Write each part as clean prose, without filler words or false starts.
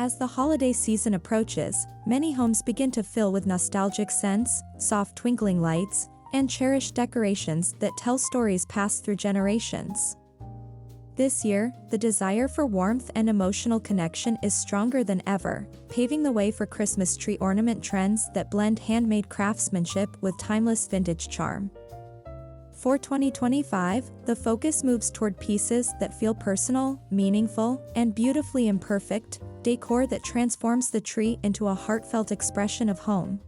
As the holiday season approaches, many homes begin to fill with nostalgic scents, soft twinkling lights, and cherished decorations that tell stories passed through generations. This year, the desire for warmth and emotional connection is stronger than ever, paving the way for Christmas tree ornament trends that blend handmade craftsmanship with timeless vintage charm. For 2025, the focus moves toward pieces that feel personal, meaningful, and beautifully imperfect, decor that transforms the tree into a heartfelt expression of home.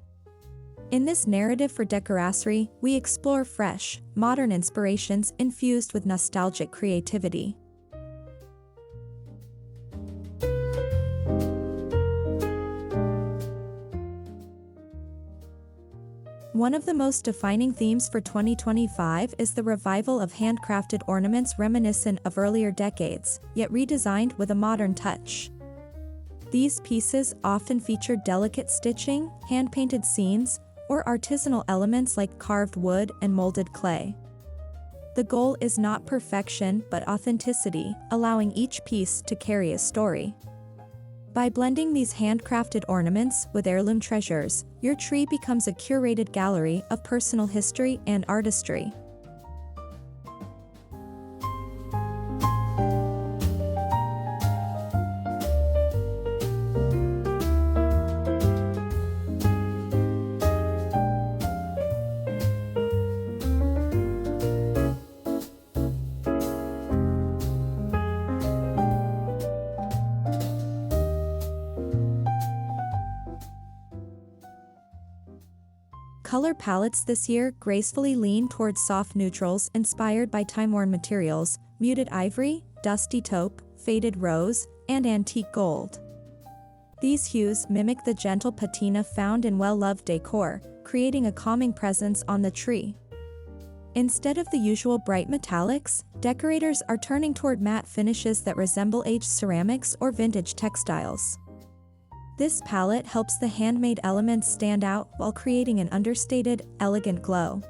In this narrative for Decorasri, we explore fresh, modern inspirations infused with nostalgic creativity. One of the most defining themes for 2025 is the revival of handcrafted ornaments reminiscent of earlier decades, yet redesigned with a modern touch. These pieces often feature delicate stitching, hand-painted scenes, or artisanal elements like carved wood and molded clay. The goal is not perfection but authenticity, allowing each piece to carry a story. By blending these handcrafted ornaments with heirloom treasures, your tree becomes a curated gallery of personal history and artistry. Color palettes this year gracefully lean towards soft neutrals inspired by time-worn materials, muted ivory, dusty taupe, faded rose, and antique gold. These hues mimic the gentle patina found in well-loved decor, creating a calming presence on the tree. Instead of the usual bright metallics, decorators are turning toward matte finishes that resemble aged ceramics or vintage textiles. This palette helps the handmade elements stand out while creating an understated, elegant glow.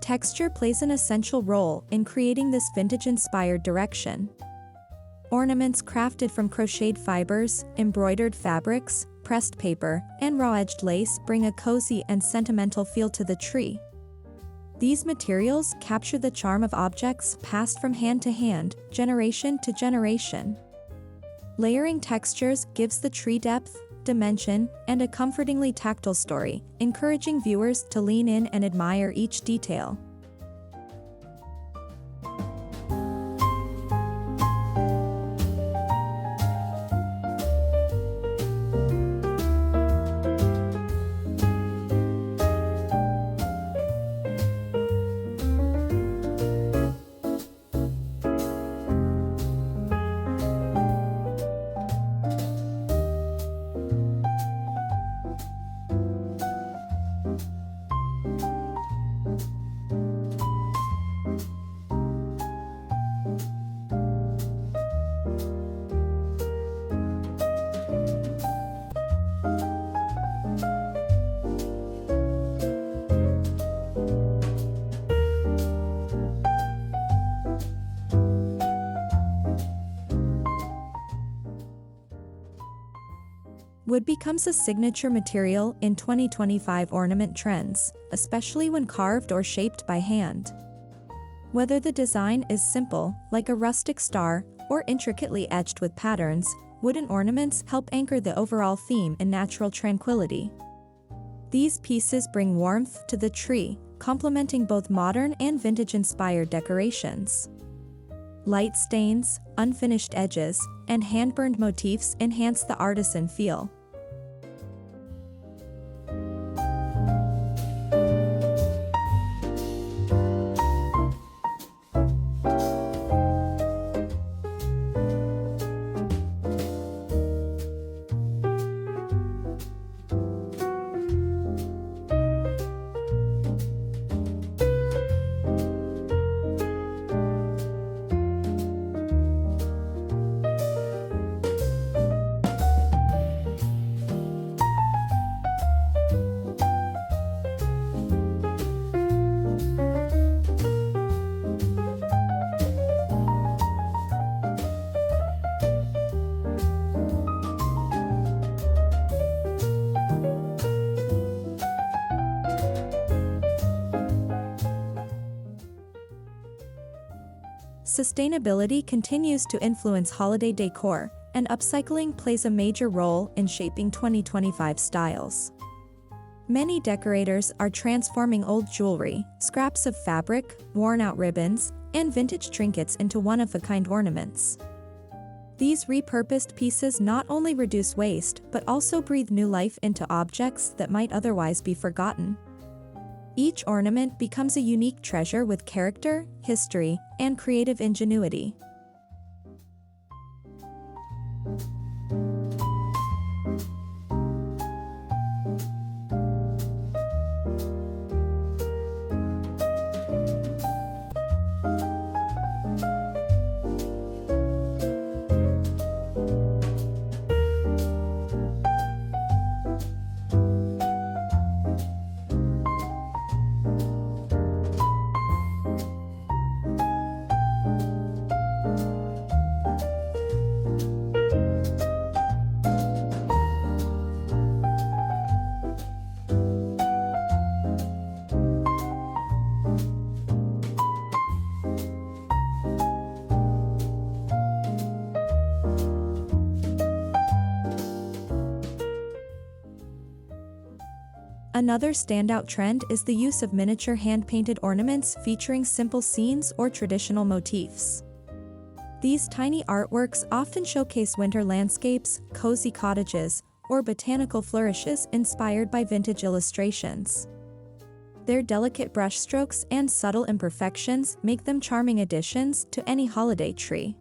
Texture plays an essential role in creating this vintage-inspired direction. Ornaments crafted from crocheted fibers, embroidered fabrics, pressed paper, and raw-edged lace bring a cozy and sentimental feel to the tree. These materials capture the charm of objects passed from hand to hand, generation to generation. Layering textures gives the tree depth, dimension, and a comfortingly tactile story, encouraging viewers to lean in and admire each detail. Wood becomes a signature material in 2025 ornament trends, especially when carved or shaped by hand. Whether the design is simple, like a rustic star, or intricately etched with patterns, wooden ornaments help anchor the overall theme in natural tranquility. These pieces bring warmth to the tree, complementing both modern and vintage-inspired decorations. Light stains, unfinished edges, and hand-burned motifs enhance the artisan feel. Sustainability continues to influence holiday decor, and upcycling plays a major role in shaping 2025 styles. Many decorators are transforming old jewelry, scraps of fabric, worn-out ribbons, and vintage trinkets into one-of-a-kind ornaments. These repurposed pieces not only reduce waste but also breathe new life into objects that might otherwise be forgotten. Each ornament becomes a unique treasure with character, history, and creative ingenuity. Another standout trend is the use of miniature hand-painted ornaments featuring simple scenes or traditional motifs. These tiny artworks often showcase winter landscapes, cozy cottages, or botanical flourishes inspired by vintage illustrations. Their delicate brushstrokes and subtle imperfections make them charming additions to any holiday tree.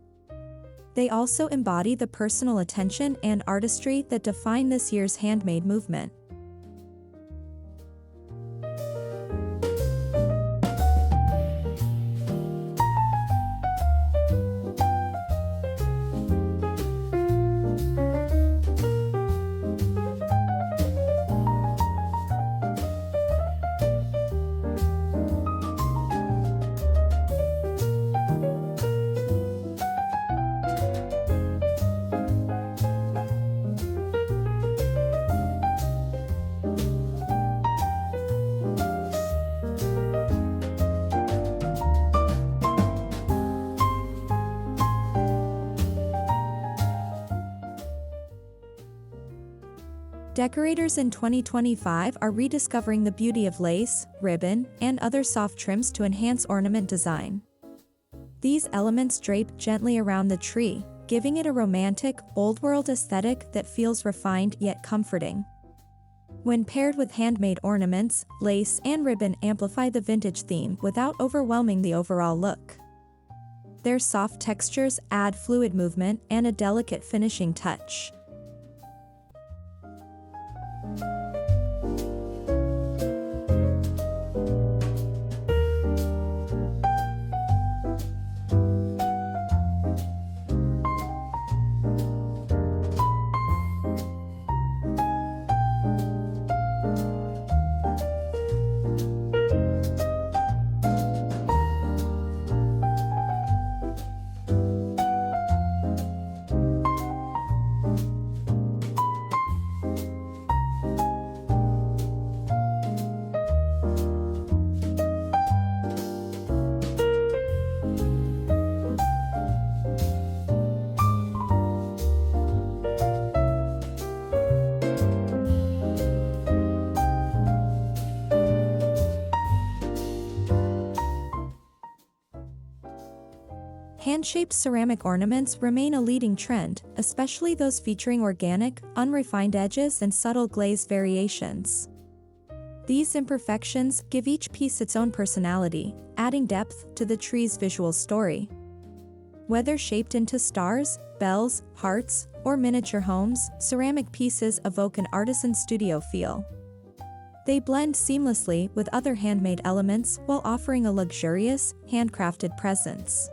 They also embody the personal attention and artistry that define this year's handmade movement. Decorators in 2025 are rediscovering the beauty of lace, ribbon, and other soft trims to enhance ornament design. These elements drape gently around the tree, giving it a romantic, old-world aesthetic that feels refined yet comforting. When paired with handmade ornaments, lace and ribbon amplify the vintage theme without overwhelming the overall look. Their soft textures add fluid movement and a delicate finishing touch. Hand-shaped ceramic ornaments remain a leading trend, especially those featuring organic, unrefined edges and subtle glaze variations. These imperfections give each piece its own personality, adding depth to the tree's visual story. Whether shaped into stars, bells, hearts, or miniature homes, ceramic pieces evoke an artisan studio feel. They blend seamlessly with other handmade elements while offering a luxurious, handcrafted presence.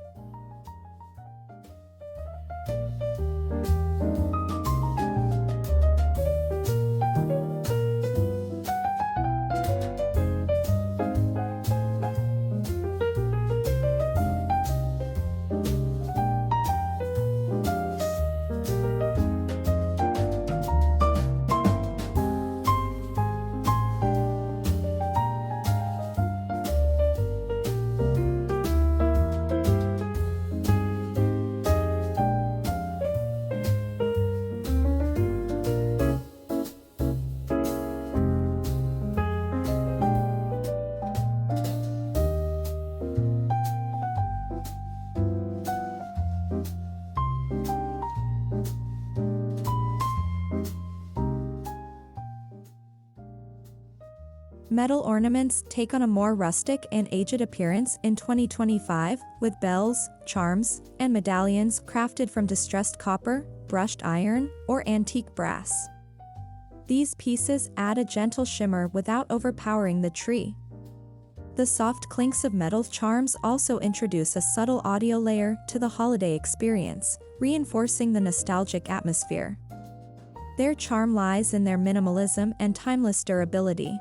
Metal ornaments take on a more rustic and aged appearance in 2025, with bells, charms, and medallions crafted from distressed copper, brushed iron, or antique brass. These pieces add a gentle shimmer without overpowering the tree. The soft clinks of metal charms also introduce a subtle audio layer to the holiday experience, reinforcing the nostalgic atmosphere. Their charm lies in their minimalism and timeless durability.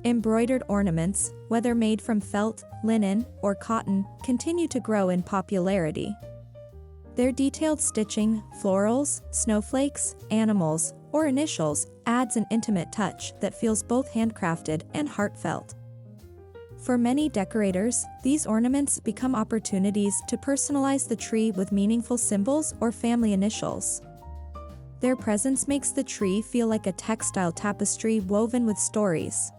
Embroidered ornaments, whether made from felt, linen, or cotton, continue to grow in popularity. Their detailed stitching, florals, snowflakes, animals, or initials adds an intimate touch that feels both handcrafted and heartfelt. For many decorators, these ornaments become opportunities to personalize the tree with meaningful symbols or family initials. Their presence makes the tree feel like a textile tapestry woven with stories.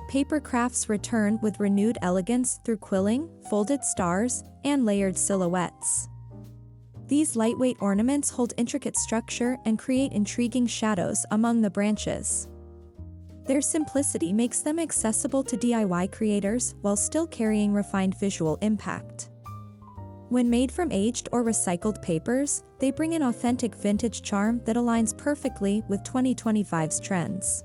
Paper crafts return with renewed elegance through quilling, folded stars, and layered silhouettes. These lightweight ornaments hold intricate structure and create intriguing shadows among the branches. Their simplicity makes them accessible to DIY creators while still carrying refined visual impact. When made from aged or recycled papers, they bring an authentic vintage charm that aligns perfectly with 2025's trends.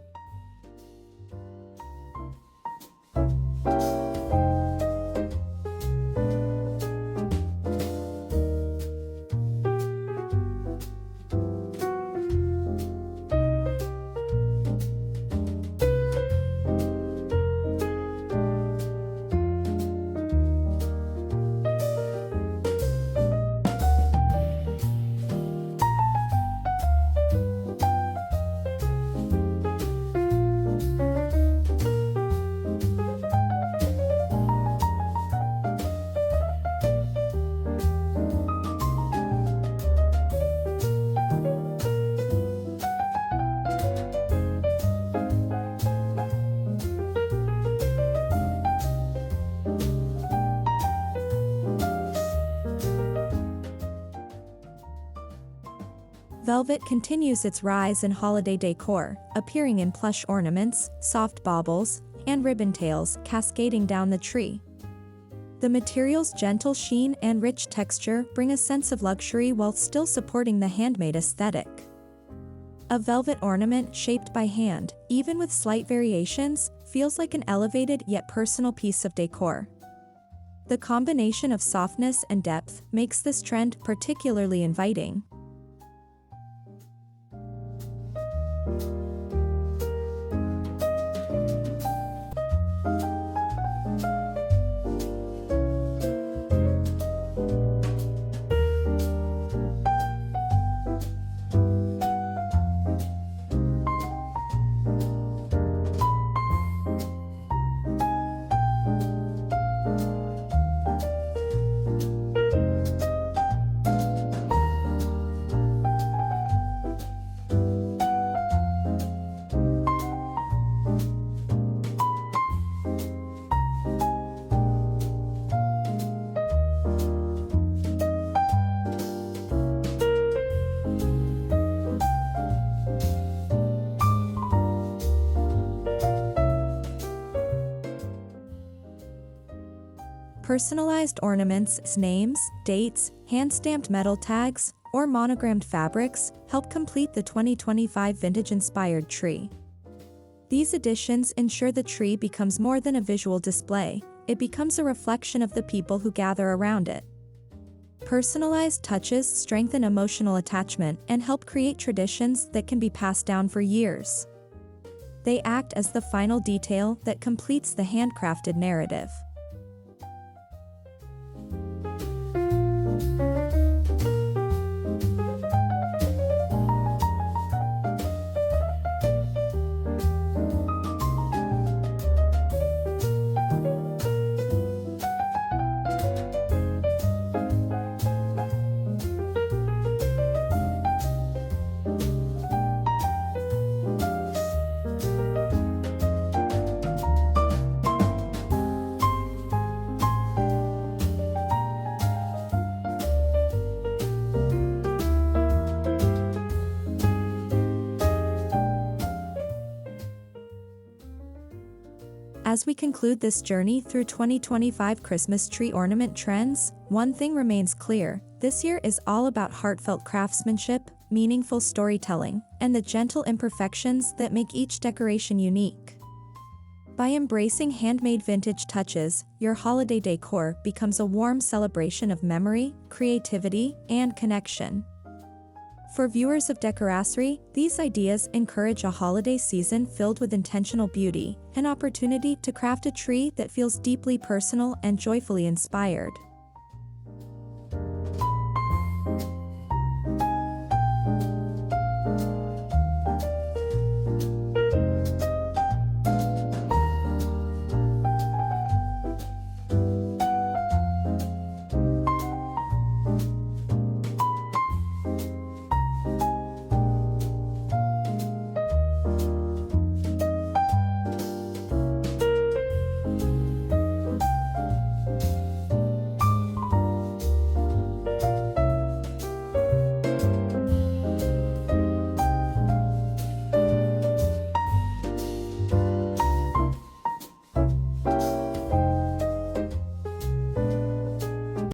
Velvet continues its rise in holiday decor, appearing in plush ornaments, soft baubles, and ribbon tails cascading down the tree. The material's gentle sheen and rich texture bring a sense of luxury while still supporting the handmade aesthetic. A velvet ornament shaped by hand, even with slight variations, feels like an elevated yet personal piece of decor. The combination of softness and depth makes this trend particularly inviting. Personalized ornaments, names, dates, hand-stamped metal tags, or monogrammed fabrics help complete the 2025 vintage-inspired tree. These additions ensure the tree becomes more than a visual display, it becomes a reflection of the people who gather around it. Personalized touches strengthen emotional attachment and help create traditions that can be passed down for years. They act as the final detail that completes the handcrafted narrative. As we conclude this journey through 2025 Christmas tree ornament trends, one thing remains clear: this year is all about heartfelt craftsmanship, meaningful storytelling, and the gentle imperfections that make each decoration unique. By embracing handmade vintage touches, your holiday decor becomes a warm celebration of memory, creativity, and connection. For viewers of Decorasri, these ideas encourage a holiday season filled with intentional beauty, an opportunity to craft a tree that feels deeply personal and joyfully inspired.